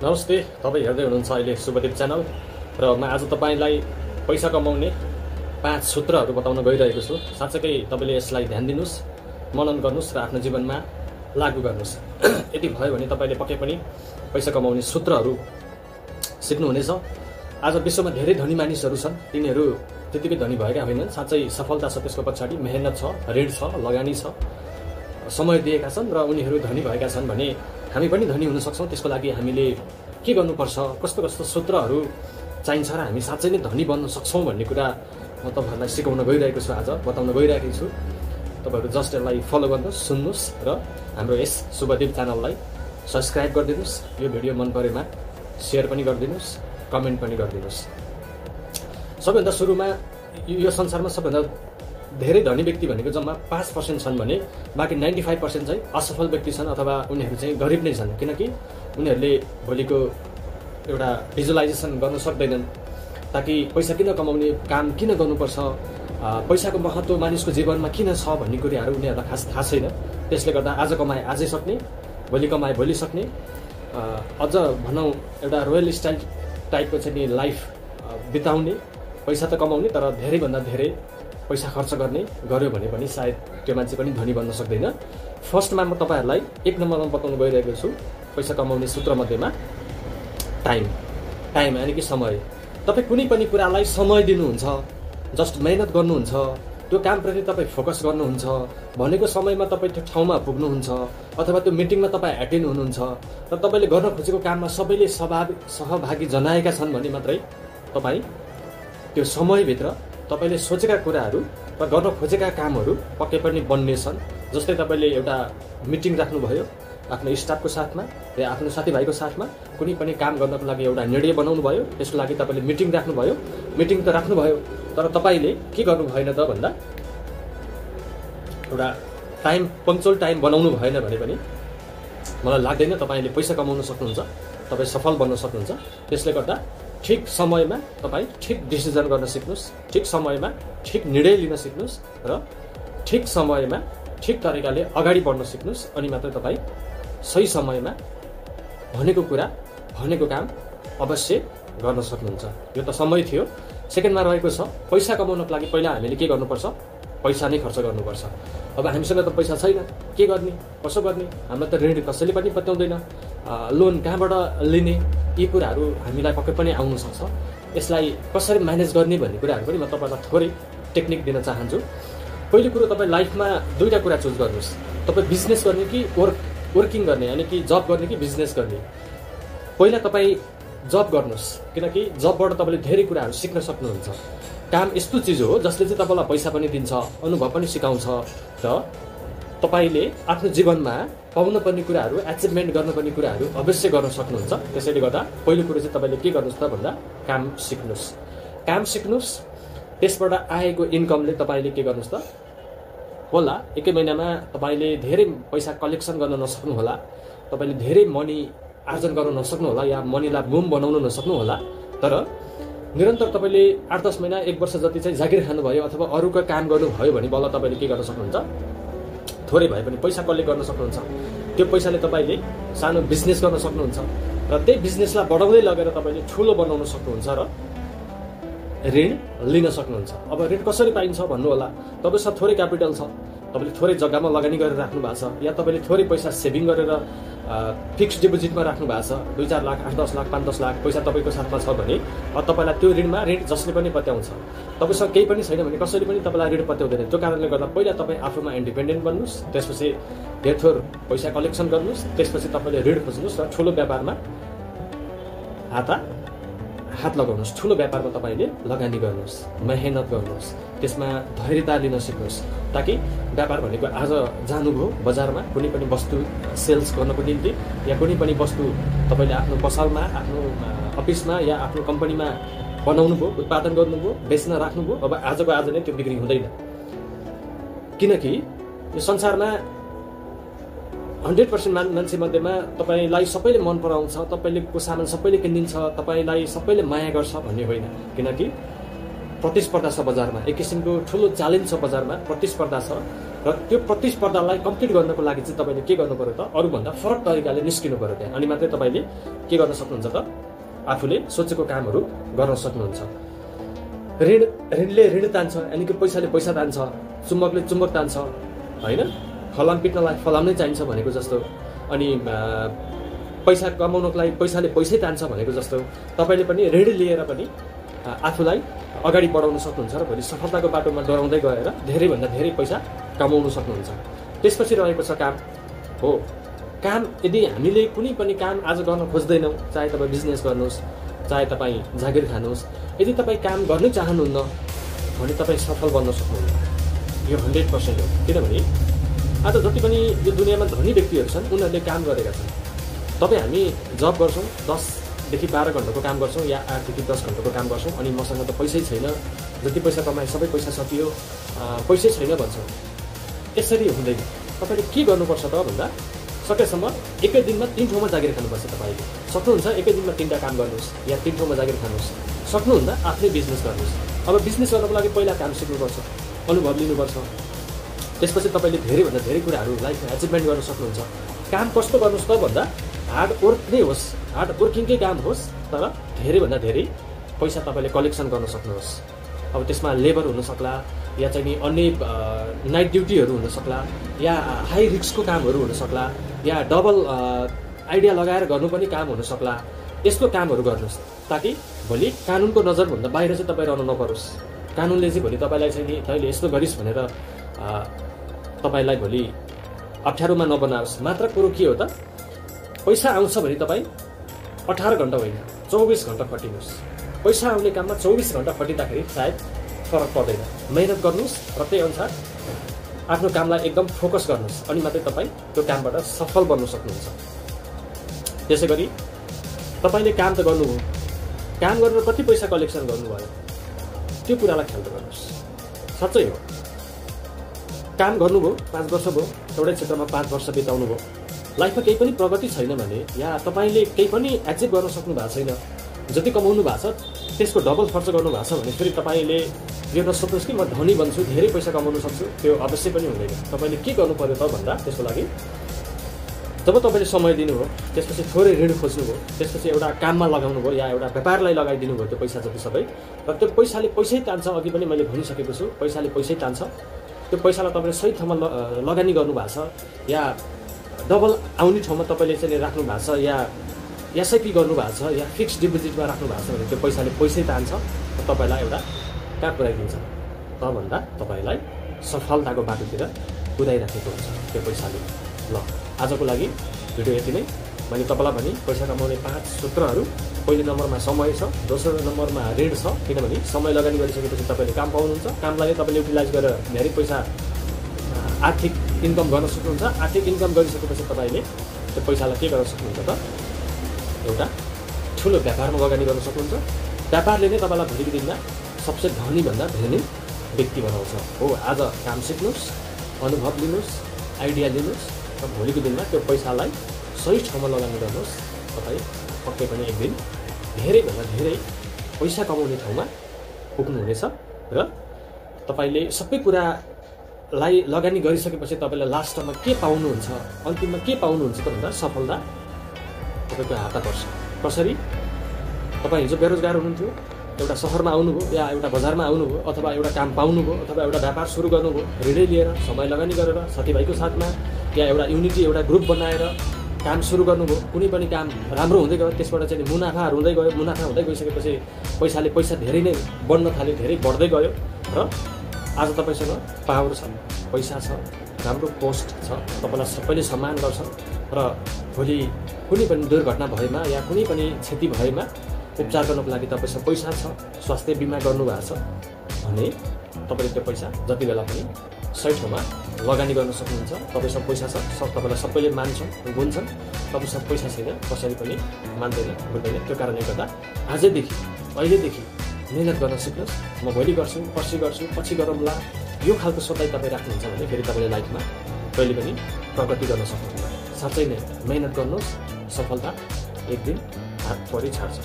नमस्ते, तपाईँ हेर्दै हुनुहुन्छ अहिले शुभदीप च्यानल र म आज तपाईलाई पैसा कमाउने 5 सूत्रहरू बताउन गइरहेको छु। साच्चै तपाईले यसलाई ध्यान दिनुस्, मनन गर्नुस् र आफ्नो जीवनमा लागू गर्नुस्। यदि भयो भने तपाईले पक्कै पनि पैसा कमाउने सूत्रहरू सिक्नुहुनेछ। आज विश्वमा धेरै धनी मानिसहरू छन्, तिनीहरू त्यतिकै धनी भएका होइनन्। साच्चै सफलता छ त्यसको पछाडि, मेहनत छ, ऋण छ, लगानी छ, समय दिएका छन् र उनीहरू धनी भएका छन् भने हामी पनि धनी हुन सक्छौं। त्यसको लागि हामीले के गर्नुपर्छ, कस्तो कस्तो सूत्रहरू चाहिन्छ र हामी साच्चै नै धनी बन्न सक्छौं भन्ने कुरा म तपाईहरुलाई सिकाउन गइरहेको छु, आज बताउन गइरहेको छु। तपाईहरु जस्ट यसलाई फलो गर्नुस्, सुन्नुस् र हाम्रो यस शुभदीप च्यानललाई सब्स्क्राइब गरिदिनुस्। यो भिडियो मन परेमा शेयर पनि गरिदिनुस्, कमेन्ट पनि गरिदिनुस्। सबैभन्दा सुरुमा यो संसारमा सबैभन्दा धेरै धनी व्यक्ति भनेको जम्मा 5% छन् भने बाँकी 95% चाहिँ असफल व्यक्ति छन् अथवा उनीहरू चाहिँ गरिब नै छन्। किनकि उनीहरूले भोलिको एउटा भिजुअलाइजेसन गर्न सक्दैनन्। ताकि पैसा किन कमाउने, काम किन गर्नुपर्छ, पैसाको महत्त्व मानिसको जीवनमा किन छ भन्ने कुराहरू उनीहरूलाई खास थाहा छैन। त्यसले गर्दा आज कमाए आजै सक्ने, भोलि कमाए भोलि सक्ने, अझ भनौँ एउटा रोयल स्टाइल टाइपको चाहिँ नि लाइफ बिताउने, पैसा त कमाउने तर धेरैभन्दा धेरै पैसा खर्च गर्ने गर्यो भने पनि सायद त्यो मान्छे पनि धनी बन्न सक्दैन। फर्स्टमा म तपाईहरुलाई 1 नम्बरमा बताउन गइरहेको छु पैसा कमाउने सूत्र मध्येमा टाइम यानी कि समय। तपाई कुनै पनि कुरालाई समय दिनुहुन्छ, जस्ट मेहनत गर्नुहुन्छ, त्यो कामप्रति तपाई फोकस गर्नुहुन्छ, भनेको समयमा तपाई त्यो ठाउँमा पुग्नुहुन्छ अथवा त्यो मिटिङमा तपाई एटेन्ड हुनुहुन्छ र तपाईले गर्न खोजेको काममा सबैले सहभागी जनाएका छन् भने मात्रै तपाई त्यो समयभित्र तपाईले सोचेका कुराहरू र गर्न खोजेका कामहरू पक्कै पनि बन्नेछन्। जस्तै तपाईले एउटा मिटिङ राख्नुभयो आफ्नो स्टाफको साथमा या आफ्नो साथीभाइको साथमा, कुनै पनि काम गर्नको लागि एउटा निर्णय बनाउनु भयो, त्यसको लागि तपाईले मिटिङ राख्नुभयो। मिटिङ त राख्नुभयो तर तपाईले के गर्नु भएन त भन्दा एउटा पङ्क्चुअल टाइम बनाउनु भएन भने पनि मलाई लाग्दैन तपाईले पैसा कमाउन सक्नुहुन्छ, तपाई सफल बन्न सक्नुहुन्छ। त्यसले गर्दा ठिक समयमा तपाई ठिक डिसिजन गर्न सिक्नुस्, ठिक समयमा ठिक निर्णय लिन सिक्नुस् र ठिक समयमा ठिक तरिकाले अगाडि बढ्न सिक्नुस्। अनि मात्र तपाई सही समयमा भनेको कुरा, भनेको काम अवश्य गर्न सक्नुहुन्छ। यो त समय थियो। सेकेन्डमा रहेको छ पैसा कमाउनको लागि पहिला हामीले के गर्नुपर्छ, पैसा नै खर्च गर्नुपर्छ। अब हामीसँग त पैसा छैन, के गर्ने, कसो गर्ने, हाम्रो त ऋण कसैले पनि पत्याउँदैन, लोन कहाँबाट लिने, यी कुराहरू हामीलाई पक्कै पनि आउन सक्छ। यसलाई कसरी म्यानेज गर्ने भन्ने कुराहरू पनि म तपाईलाई थोरै टेक्निक दिन चाहन्छु। पहिलो कुरो, तपाईँ लाइफमा दुईटा कुरा चुज गर्नुहोस्। तपाईँ बिजनेस गर्ने कि वर्किङ गर्ने, यानी कि जब गर्ने कि बिजनेस गर्ने। पहिला तपाईँ जब गर्नुहोस्, किनकि जबबाट तपाईँले धेरै कुराहरू सिक्न सक्नुहुन्छ। काम यस्तो चिज हो जसले चाहिँ तपाईँलाई पैसा पनि दिन्छ, अनुभव पनि सिकाउँछ र तपाईले आफ्नो जीवनमा पाउनुपर्ने कुराहरू, एचिभमेन्ट गर्नुपर्ने कुराहरू अवश्य गर्न सक्नुहुन्छ। त्यसैले गर्दा पहिलो कुरो चाहिँ तपाईँले के गर्नुहोस् त भन्दा काम सिक्नुहोस्। काम सिक्नुहोस्, त्यसबाट आएको इन्कमले तपाईँले के गर्नुहोस् त होला, एकै महिनामा तपाईँले धेरै पैसा कलेक्सन गर्न नसक्नु होला, तपाईँले धेरै मनी आर्जन गर्न नसक्नु होला या मनीलाई बुम बनाउन नसक्नु होला, तर निरन्तर तपाईँले 8-10 महिना 1 वर्ष जति चाहिँ जागिर खानुभयो अथवा अरूको काम गर्नुभयो भने बल्ल तपाईँले के गर्न सक्नुहुन्छ, थोरै भए पनि पैसा कलेक्ट गर्न सक्नुहुन्छ। त्यो पैसाले तपाईँले सानो बिजनेस गर्न सक्नुहुन्छ र त्यही बिजनेसलाई बढाउँदै लगेर तपाईँले ठुलो बनाउन सक्नुहुन्छ र ऋण लिन सक्नुहुन्छ। अब ऋण कसरी पाइन्छ भन्नु होला, तपाईँसँग थोरै क्यापिटल छ, तपाईँले थोरै जग्गामा लगानी गरेर राख्नु भएको छ या तपाईँले थोरै पैसा सेभिङ गरेर फिक्स्ड डिपोजिटमा राख्नु भएको छ, 2-4 लाख, 8-10 लाख, 5-10 लाख पैसा तपाईँको साथमा छ भने तपाईँलाई त्यो ऋण जसले पनि पत्याउँछ। तपाईँसँग केही पनि छैन भने कसैले पनि तपाईँलाई ऋण पत्याउँदैन। त्यो कारणले गर्दा पहिला तपाईँ आफूमा इन्डिपेन्डेन्ट बन्नुहोस्, त्यसपछि धेरथोर पैसा कलेक्सन गर्नुहोस्, त्यसपछि तपाईँले ऋण खोज्नुहोस् र ठुलो व्यापारमा हात लगाउनुहोस्। ठुलो व्यापारमा तपाईँले लगानी गर्नुहोस्, मेहनत गर्नुहोस्, त्यसमा धैर्यता लिन सिक्नुहोस्। ताकि व्यापार भनेको आज जानुभयो बजारमा कुनै पनि वस्तु सेल्स गर्नको निम्ति या कुनै पनि वस्तु तपाईँले आफ्नो पसलमा, आफ्नो अफिसमा या आफ्नो कम्पनीमा बनाउनु भयो, उत्पादन गर्नुभयो, बेच्न राख्नुभयो, अब आजको आज नै त्यो बिक्री हुँदैन। किनकि यो संसारमा 100% मान्छे मध्येमा तपाईलाई सबैले मन पराउँछ, तपाईको सामान सबैले किनिदिन्छ, तपाईलाई सबैले माया गर्छ भन्ने होइन। किनकि प्रतिस्पर्धा छ बजारमा, एक किसिमको ठुलो च्यालेन्ज छ बजारमा, प्रतिस्पर्धा छ। र त्यो प्रतिस्पर्धालाई कम्प्लिट गर्नको लागि चाहिँ तपाईँले के गर्नु पर्यो त अरूभन्दा फरक तरिकाले निस्किनु पर्यो त्यहाँ अनि मात्रै तपाईँले के गर्न सक्नुहुन्छ त आफूले सोचेको कामहरू गर्न सक्नुहुन्छ ऋणले ऋण तान्छ यानि कि पैसाले पैसा तान्छ चुम्बकले चुम्बक तान्छ होइन फलाम पिट्नलाई फलाम नै चाहिन्छ भनेको जस्तो अनि पैसा कमाउनको लागि पैसाले पैसै तान्छ भनेको जस्तो तपाईँले पनि ऋण लिएर पनि आफूलाई अगाडि बढाउन सक्नुहुन्छ र भोलि सफलताको बाटोमा डराउँदै गएर धेरैभन्दा धेरै पैसा कमाउन सक्नुहुन्छ त्यसपछि रहेको छ काम हो काम यदि हामीले कुनै पनि काम आज गर्न खोज्दैनौँ चाहे तपाईँ बिजनेस गर्नुहोस् चाहे तपाईँ जागिर खानुहोस् यदि तपाईँ काम गर्नै चाहनुहुन्न भने तपाईँ सफल बन्न सक्नुहुन्न यो 100% हो किनभने आज जति पनि यो दुनियाँमा धनी व्यक्तिहरू छन् उनीहरूले काम गरेका छन् तपाईँ हामी जब गर्छौँ 10देखि 12 घन्टाको काम गर्छौँ या 8देखि 10 घन्टाको काम गर्छौँ अनि मसँग त पैसै छैन जति पैसा कमाए सबै पैसा सकियो पैसै छैन भन्छौँ यसरी हुँदैन तपाईँले के गर्नुपर्छ त भन्दा सकेसम्म एकै दिनमा 3 ठाउँमा जागिर खानुपर्छ तपाईँले सक्नुहुन्छ एकै दिनमा 3टा काम गर्नुहोस् या 3 ठाउँमा जागिर खानुहोस् सक्नुहुन्न आफ्नै बिजनेस गर्नुहोस् अब बिजनेस गर्नको लागि पहिला काम सिक्नुपर्छ अनुभव लिनुपर्छ त्यसपछि तपाईँले धेरैभन्दा धेरै कुराहरू लाइफमा एचिभमेन्ट गर्न सक्नुहुन्छ काम कस्तो गर्नुहोस् त भन्दा हार्ड वर्क नै होस् हार्ड वर्किङकै काम होस् तर धेरैभन्दा धेरै पैसा तपाईँले कलेक्सन गर्न सक्नुहोस् अब त्यसमा लेबर हुन सक्ला या चाहिँ नि अन्य नाइट ड्युटीहरू हुन सक्ला या हाई रिस्कको कामहरू हुन सक्ला या डबल आइडिया लगाएर गर्नु पनि काम हुन सक्ला यस्तो कामहरू गर्नुहोस् ताकि भोलि कानुनको नजरभन्दा बाहिर चाहिँ तपाईँ रहनु नपरोस् कानुनले चाहिँ भोलि तपाईँलाई चाहिँ नि तैँले यस्तो गरिस् भनेर तपाईँलाई भोलि अप्ठ्यारोमा नबनाओस् मात्र कुरो के हो त पैसा आउँछ भने तपाईँ 18 घन्टा होइन 24 घन्टा खटिनुहोस् पैसा आउने काममा 24 घन्टा खटिँदाखेरि सायद फरक पर्दैन मेहनत गर्नुहोस् र त्यही अनुसार आफ्नो कामलाई एकदम फोकस गर्नुहोस् अनि मात्रै तपाईँ त्यो कामबाट सफल बन्न सक्नुहुन्छ त्यसै गरी तपाईँले काम त गर्नुभयो काम गरेर कति पैसा कलेक्सन गर्नुभयो त्यो कुरालाई ख्याल गर्नुहोस् साँच्चै हो काम गर्नुभयो 5 वर्ष भयो एउटै क्षेत्रमा 5 वर्ष बिताउनु भयो लाइफमा केही पनि प्रगति छैन भने या तपाईँले केही पनि एचिभ गर्न सक्नु भएको छैन जति कमाउनु भएको छ त्यसको डबल खर्च गर्नु भएको छ भने फेरि तपाईँले यो नसोच्नुहोस् कि म धनी बन्छु धेरै पैसा कमाउन सक्छु त्यो अवश्य पनि हुँदैन तपाईँले के गर्नु पर्यो त भन्दा त्यसको लागि जब तपाईँले समय दिनुभयो त्यसपछि थोरै ऋण खोज्नुभयो त्यसपछि एउटा काममा लगाउनु भयो या एउटा व्यापारलाई लगाइदिनु भयो त्यो पैसा जति सबै र त्यो पैसाले पैसै तान्छ अघि पनि मैले भनिसकेको छु पैसाले पैसै तान्छ त्यो पैसालाई तपाईँले सही ठाउँमा लगानी गर्नुभएको छ या डबल आउने ठाउँमा तपाईँले चाहिँ राख्नु भएको छ या एसआइपी गर्नुभएको छ या फिक्स डिपोजिटमा राख्नु भएको छ भने त्यो पैसाले पैसै तान्छ र तपाईँलाई एउटा कहाँ पुऱ्याइदिन्छ त भन्दा तपाईँलाई सफलताको बाटोतिर कुदाइराखेको हुन्छ त्यो पैसाले ल आजको लागि भिडियो यति नै मैले तपाईँलाई भने पैसा कमाउने 5 सूत्रहरू पहिलो नम्बरमा समय छ दोस्रो नम्बरमा ऋण छ किनभने समय लगानी गरिसकेपछि तपाईँले काम पाउनुहुन्छ कामलाई तपाईँले युटिलाइज गरेर धेरै पैसा आर्थिक इन्कम गर्न सक्नुहुन्छ आर्थिक इन्कम गरिसकेपछि तपाईँले त्यो पैसालाई के गर्न सक्नुहुन्छ त एउटा ठुलो व्यापारमा लगानी गर्न सक्नुहुन्छ व्यापारले नै तपाईँलाई भोलिको दिनमा सबसे धनीभन्दा धनी व्यक्ति बनाउँछ हो आज काम सिक्नुहोस् अनुभव लिनुहोस् आइडिया लिनुहोस् र भोलिको दिनमा त्यो पैसालाई सही ठाउँमा लगानी गर्नुहोस् तपाईँ पक्कै पनि एक दिन धेरैभन्दा धेरै पैसा कमाउने ठाउँमा पुग्नुहुनेछ र तपाईँले सबै कुरालाई लगानी गरिसकेपछि तपाईँलाई लास्टमा के पाउनुहुन्छ अन्तिममा के पाउनुहुन्छ त भन्दा सफलता तपाईँको हातमा पर्छ कसरी तपाईँ हिजो बेरोजगार हुनुहुन्थ्यो एउटा सहरमा आउनुभयो या एउटा बजारमा आउनुभयो अथवा एउटा काम पाउनुभयो अथवा एउटा व्यापार सुरु गर्नुभयो ऋणै लिएर समय लगानी गरेर साथीभाइको साथमा या एउटा युनिटी एउटा ग्रुप बनाएर काम सुरु गर्नुभयो कुनै पनि काम राम्रो हुँदै गयो त्यसबाट चाहिँ मुनाफाहरू हुँदै गयो मुनाफा हुँदै गइसकेपछि पैसाले पैसा धेरै नै बढ्न थाल्यो धेरै बढ्दै गयो र आज तपाईँसँग पावर छ पैसा छ राम्रो पोस्ट छ तपाईँलाई सबैले सम्मान गर्छ र भोलि कुनै पनि दुर्घटना भएमा या कुनै पनि क्षति भएमा उपचार गर्नको लागि तपाईँसँग पैसा छ स्वास्थ्य बिमा गर्नुभएको छ भने तपाईँले त्यो पैसा जति बेला पनि सही ठाउँमा लगानी गर्न सक्नुहुन्छ तपाईँसँग पैसा छ तपाईँलाई सबैले मान्छन् गुन्छन् तपाईँसँग पैसा छैन कसैले पनि मान्दैन बुझ्दैन त्यो कारणले गर्दा आजैदेखि अहिलेदेखि मेहनत गर्न सिक्नुहोस् म भोलि गर्छु पर्सि गर्छु पछि गरौँला यो खालको सोचाइ तपाईँ राख्नुहुन्छ भने फेरि तपाईँले लाइफमा कहिले पनि प्रगति गर्न सक्नुहुन्छ साँच्चै नै मेहनत गर्नुहोस् सफलता एक दिन हात परि छाड्छ